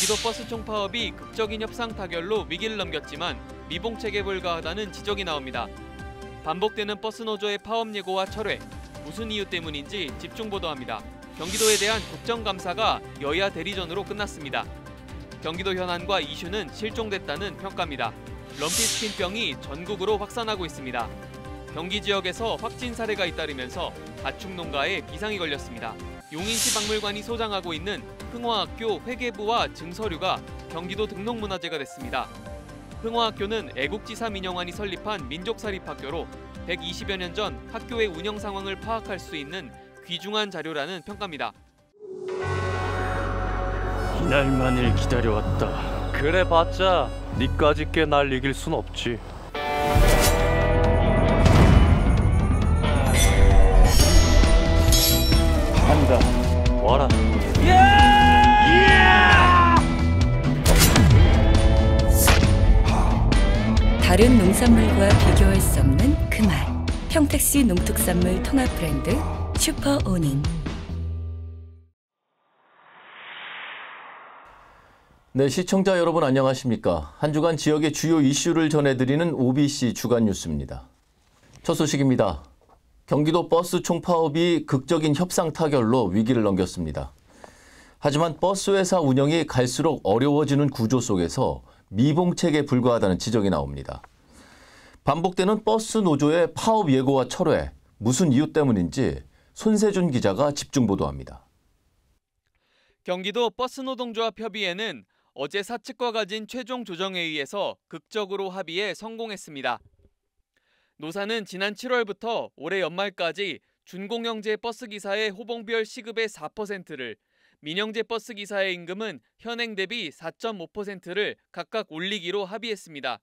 경기도 버스 총파업이 극적인 협상 타결로 위기를 넘겼지만 미봉책에 불과하다는 지적이 나옵니다. 반복되는 버스 노조의 파업 예고와 철회, 무슨 이유 때문인지 집중 보도합니다. 경기도에 대한 국정감사가 여야 대리전으로 끝났습니다. 경기도 현안과 이슈는 실종됐다는 평가입니다. 럼피스킨병이 전국으로 확산하고 있습니다. 경기 지역에서 확진 사례가 잇따르면서 가축 농가에 비상이 걸렸습니다. 용인시 박물관이 소장하고 있는 흥화학교 회계부와 증서류가 경기도 등록문화재가 됐습니다. 흥화학교는 애국지사 민영환이 설립한 민족사립학교로 120여 년 전 학교의 운영 상황을 파악할 수 있는 귀중한 자료라는 평가입니다. 이날만을 기다려왔다. 그래봤자 니까지 꽤 날 이길 순 없지. 간다. 와라. 다른 농산물과 비교할 수 없는 그 맛. 평택시 농특산물 통합 브랜드 슈퍼오닝. 네, 시청자 여러분 안녕하십니까? 한 주간 지역의 주요 이슈를 전해드리는 OBC 주간 뉴스입니다. 첫 소식입니다. 경기도 버스 총파업이 극적인 협상 타결로 위기를 넘겼습니다. 하지만 버스 회사 운영이 갈수록 어려워지는 구조 속에서 미봉책에 불과하다는 지적이 나옵니다. 반복되는 버스 노조의 파업 예고와 철회, 무슨 이유 때문인지 손세준 기자가 집중 보도합니다. 경기도 버스노동조합 협의회는 어제 사측과 가진 최종 조정회의에서 극적으로 합의에 성공했습니다. 노사는 지난 7월부터 올해 연말까지 준공영제 버스기사의 호봉별 시급의 4%를, 민영제 버스기사의 임금은 현행 대비 4.5%를 각각 올리기로 합의했습니다.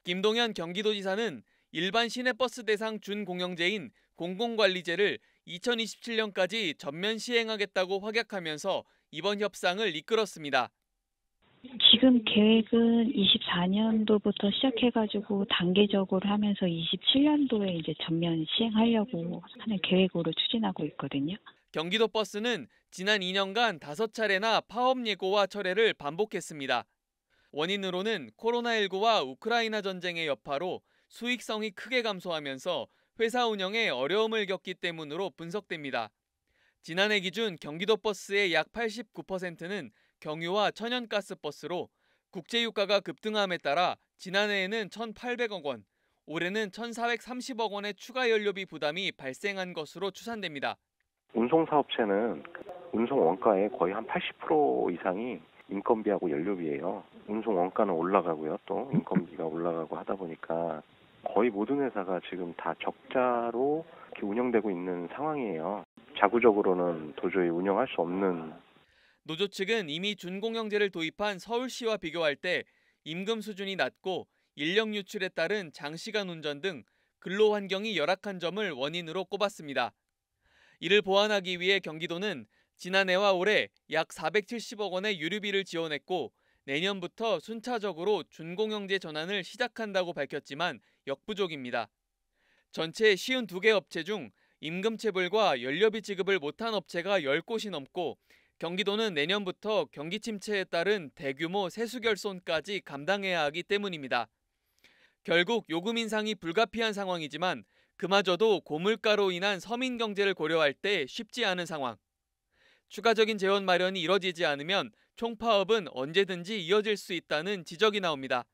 김동연 경기도지사는 일반 시내버스 대상 준공영제인 공공관리제를 2027년까지 전면 시행하겠다고 확약하면서 이번 협상을 이끌었습니다. 지금 계획은 24년도부터 시작해가지고 단계적으로 하면서 27년도에 이제 전면 시행하려고 하는 계획으로 추진하고 있거든요. 경기도 버스는 지난 2년간 5차례나 파업 예고와 철회를 반복했습니다. 원인으로는 코로나19와 우크라이나 전쟁의 여파로 수익성이 크게 감소하면서 회사 운영에 어려움을 겪기 때문으로 분석됩니다. 지난해 기준 경기도 버스의 약 89%는 경유와 천연가스 버스로 국제유가가 급등함에 따라 지난해에는 1,800억 원, 올해는 1,430억 원의 추가 연료비 부담이 발생한 것으로 추산됩니다. 운송사업체는 운송 원가의 거의 한 80% 이상이 인건비하고 연료비예요. 운송 원가는 올라가고요. 또 인건비가 올라가고 하다 보니까 거의 모든 회사가 지금 다 적자로 이렇게 운영되고 있는 상황이에요. 자구적으로는 도저히 운영할 수 없는. 노조 측은 이미 준공영제를 도입한 서울시와 비교할 때 임금 수준이 낮고 인력 유출에 따른 장시간 운전 등 근로 환경이 열악한 점을 원인으로 꼽았습니다. 이를 보완하기 위해 경기도는 지난해와 올해 약 470억 원의 유류비를 지원했고 내년부터 순차적으로 준공영제 전환을 시작한다고 밝혔지만 역부족입니다. 전체 52개 업체 중 임금 체불과 연료비 지급을 못한 업체가 10곳이 넘고 경기도는 내년부터 경기 침체에 따른 대규모 세수결손까지 감당해야 하기 때문입니다. 결국 요금 인상이 불가피한 상황이지만 그마저도 고물가로 인한 서민 경제를 고려할 때 쉽지 않은 상황. 추가적인 재원 마련이 이뤄지지 않으면 총파업은 언제든지 이어질 수 있다는 지적이 나옵니다.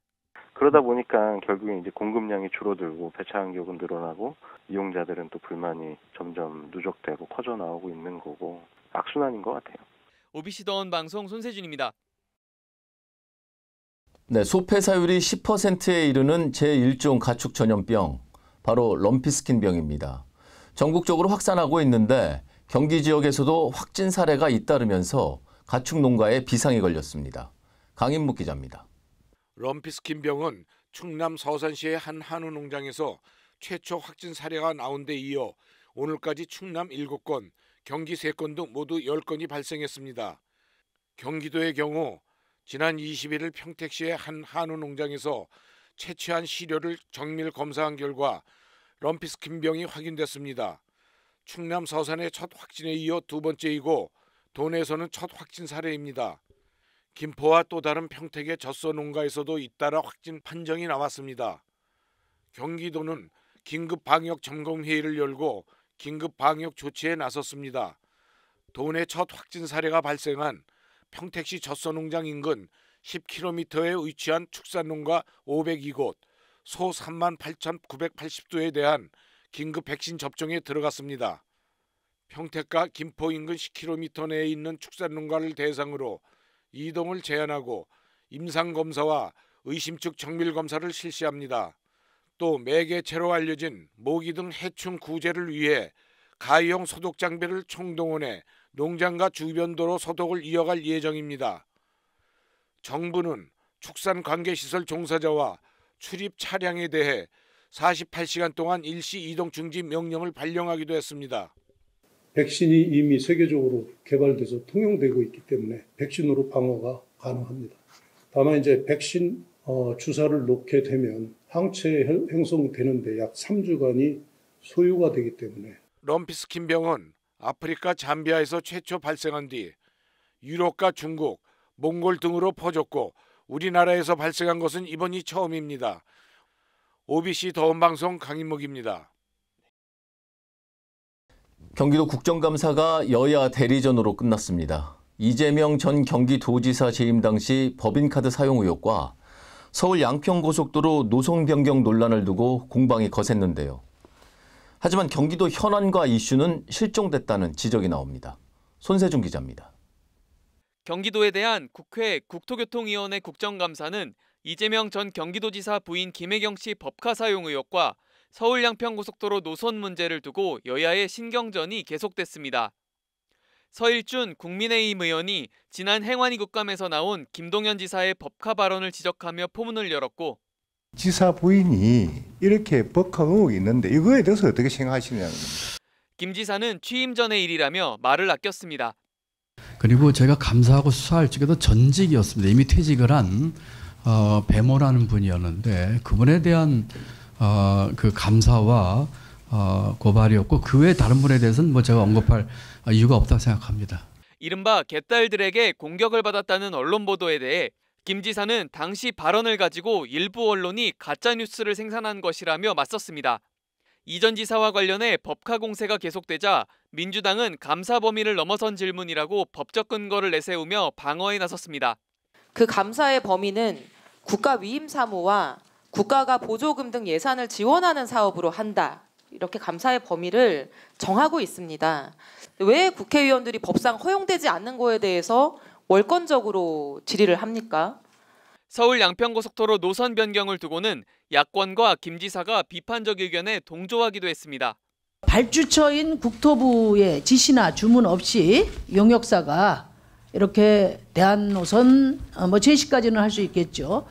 그러다 보니까 결국에 이제 공급량이 줄어들고 배차 간격은 늘어나고 이용자들은 또 불만이 점점 누적되고 커져 나오고 있는 거고 악순환인 것 같아요. OBC 더원 방송 손세준입니다. 네, 소폐사율이 10%에 이르는 제1종 가축 전염병, 바로 럼피스킨병입니다. 전국적으로 확산하고 있는데 경기 지역에서도 확진 사례가 잇따르면서 가축 농가에 비상이 걸렸습니다. 강인묵 기자입니다. 럼피스킨병은 충남 서산시의 한 한우 농장에서 최초 확진 사례가 나온 데 이어 오늘까지 충남 7건, 경기 3건 등 모두 10건이 발생했습니다. 경기도의 경우 지난 21일 평택시의 한 한우 농장에서 채취한 시료를 정밀 검사한 결과 럼피스킨병이 확인됐습니다. 충남 서산의 첫 확진에 이어 두 번째이고 도내에서는 첫 확진 사례입니다. 김포와 또 다른 평택의 젖소 농가에서도 잇따라 확진 판정이 나왔습니다. 경기도는 긴급 방역 점검 회의를 열고 긴급 방역 조치에 나섰습니다. 도내 첫 확진 사례가 발생한 평택시 젖소 농장 인근 10km에 위치한 축산농가 502곳, 소 38,980도에 대한 긴급 백신 접종에 들어갔습니다. 평택과 김포 인근 10km 내에 있는 축산농가를 대상으로 이동을 제한하고 임상검사와 의심증 정밀검사를 실시합니다. 또 매개체로 알려진 모기 등 해충 구제를 위해 가위형 소독 장비를 총동원해 농장과 주변 도로 소독을 이어갈 예정입니다. 정부는 축산관계시설 종사자와 출입 차량에 대해 48시간 동안 일시 이동 중지 명령을 발령하기도 했습니다. 백신이 이미 세계적으로 개발돼서 통용되고 있기 때문에 백신으로 방어가 가능합니다. 다만 이제 백신 주사를 놓게 되면 항체 형성되는데 약 3주간이 소요가 되기 때문에 럼피스킨 병은 아프리카 잠비아에서 최초 발생한 뒤 유럽과 중국, 몽골 등으로 퍼졌고 우리나라에서 발생한 것은 이번이 처음입니다. OBC 더운방송 강인목입니다. 경기도 국정감사가 여야 대리전으로 끝났습니다. 이재명 전 경기도지사 재임 당시 법인카드 사용 의혹과 서울 양평고속도로 노선 변경 논란을 두고 공방이 거셌는데요. 하지만 경기도 현안과 이슈는 실종됐다는 지적이 나옵니다. 손세준 기자입니다. 경기도에 대한 국회 국토교통위원회 국정감사는 이재명 전 경기도지사 부인 김혜경 씨 법카 사용 의혹과 서울 양평고속도로 노선 문제를 두고 여야의 신경전이 계속됐습니다. 서일준 국민의힘 의원이 지난 행안위 국감에서 나온 김동연 지사의 법카 발언을 지적하며 포문을 열었고 지사 부인이 이렇게 법카 의혹이 있는데 이거에 대해서 어떻게 생각하시냐는 겁니다. 김 지사는 취임 전의 일이라며 말을 아꼈습니다. 그리고 제가 감사하고 수사할 적에도 전직이었습니다. 이미 퇴직을 한 배모라는 분이었는데 그분에 대한 그 감사와 고발이었고 그 외 다른 분에 대해서는 뭐 제가 언급할 이유가 없다고 생각합니다. 이른바 개딸들에게 공격을 받았다는 언론 보도에 대해 김 지사는 당시 발언을 가지고 일부 언론이 가짜뉴스를 생산한 것이라며 맞섰습니다. 이 전 지사와 관련해 법카 공세가 계속되자 민주당은 감사 범위를 넘어선 질문이라고 법적 근거를 내세우며 방어에 나섰습니다. 그 감사의 범위는 국가 위임 사무와 국가가 보조금 등 예산을 지원하는 사업으로 한다. 이렇게 감사의 범위를 정하고 있습니다. 왜 국회의원들이 법상 허용되지 않는 거에 대해서 월권적으로 질의를 합니까? 서울 양평고속도로 노선 변경을 두고는 야권과 김 지사가 비판적 의견에 동조하기도 했습니다. 발주처인 국토부의 지시나 주문 없이 용역사가 이렇게 대한노선 제시까지는 할 수 있겠죠.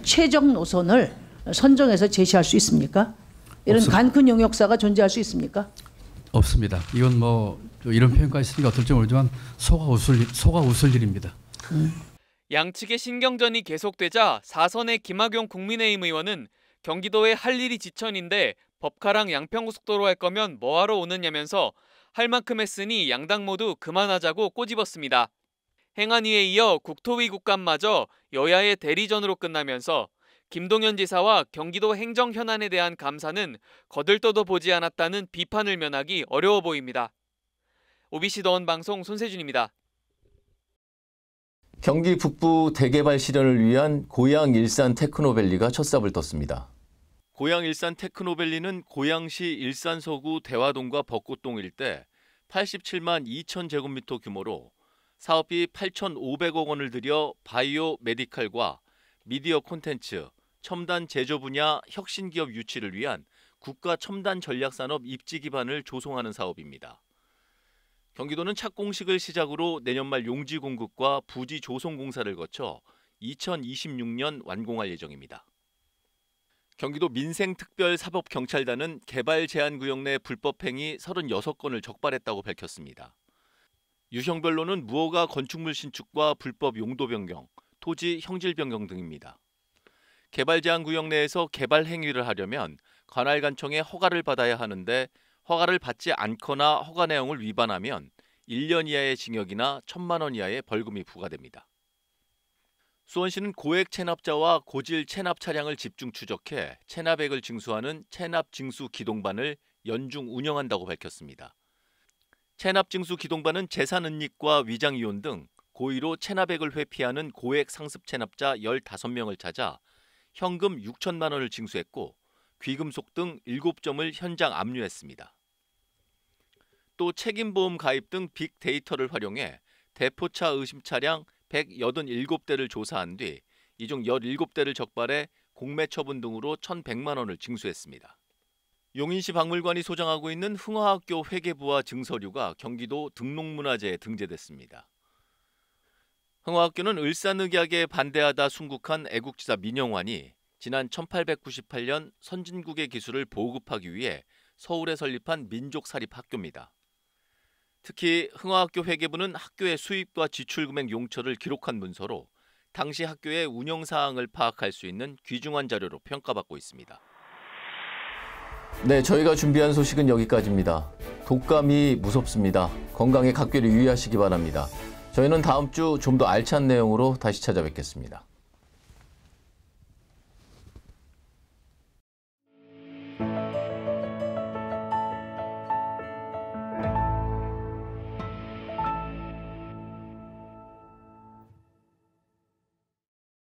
최적 노선을 선정해서 제시할 수 있습니까? 이런 간큰 용역사가 존재할 수 있습니까? 없습니다. 이건 뭐 이런 표현까지 있으니까 어떨지 모르지만 소가 웃을 일입니다. 양측의 신경전이 계속되자 4선의 김학용 국민의힘 의원은 경기도에 할 일이 지천인데 법카랑 양평고속도로 할 거면 뭐하러 오느냐면서 할 만큼 했으니 양당 모두 그만하자고 꼬집었습니다. 행안위에 이어 국토위 국감마저 여야의 대리전으로 끝나면서 김동연 지사와 경기도 행정 현안에 대한 감사는 거들떠도 보지 않았다는 비판을 면하기 어려워 보입니다. OBC 더운방송 손세준입니다. 경기 북부 대개발 실현을 위한 고양 일산 테크노밸리가 첫 삽을 떴습니다. 고양 일산 테크노밸리는 고양시 일산서구 대화동과 벚꽃동 일대 87만 2천 제곱미터 규모로 사업비 8,500억 원을 들여 바이오 메디칼과 미디어 콘텐츠, 첨단 제조 분야 혁신기업 유치를 위한 국가 첨단 전략산업 입지 기반을 조성하는 사업입니다. 경기도는 착공식을 시작으로 내년 말 용지 공급과 부지 조성 공사를 거쳐 2026년 완공할 예정입니다. 경기도 민생특별사법경찰단은 개발 제한 구역 내 불법 행위 36건을 적발했다고 밝혔습니다. 유형별로는 무허가 건축물 신축과 불법 용도 변경, 토지 형질 변경 등입니다. 개발 제한 구역 내에서 개발 행위를 하려면 관할관청의 허가를 받아야 하는데 허가를 받지 않거나 허가 내용을 위반하면 1년 이하의 징역이나 1,000만 원 이하의 벌금이 부과됩니다. 수원시는 고액 체납자와 고질 체납 차량을 집중 추적해 체납액을 징수하는 체납징수 기동반을 연중 운영한다고 밝혔습니다. 체납징수 기동반은 재산 은닉과 위장 이혼 등 고의로 체납액을 회피하는 고액 상습 체납자 15명을 찾아 현금 6천만 원을 징수했고 귀금속 등 7점을 현장 압류했습니다. 또 책임보험 가입 등 빅데이터를 활용해 대포차 의심 차량 187대를 조사한 뒤 이 중 17대를 적발해 공매 처분 등으로 1,100만 원을 징수했습니다. 용인시 박물관이 소장하고 있는 흥화학교 회계부와 증서류가 경기도 등록문화재에 등재됐습니다. 흥화학교는 을사늑약에 반대하다 순국한 애국지사 민영환이 지난 1898년 선진국의 기술을 보급하기 위해 서울에 설립한 민족사립학교입니다. 특히 흥화학교 회계부는 학교의 수입과 지출금액 용처를 기록한 문서로 당시 학교의 운영 사항을 파악할 수 있는 귀중한 자료로 평가받고 있습니다. 네, 저희가 준비한 소식은 여기까지입니다. 독감이 무섭습니다. 건강에 각별히 유의하시기 바랍니다. 저희는 다음 주 좀 더 알찬 내용으로 다시 찾아뵙겠습니다.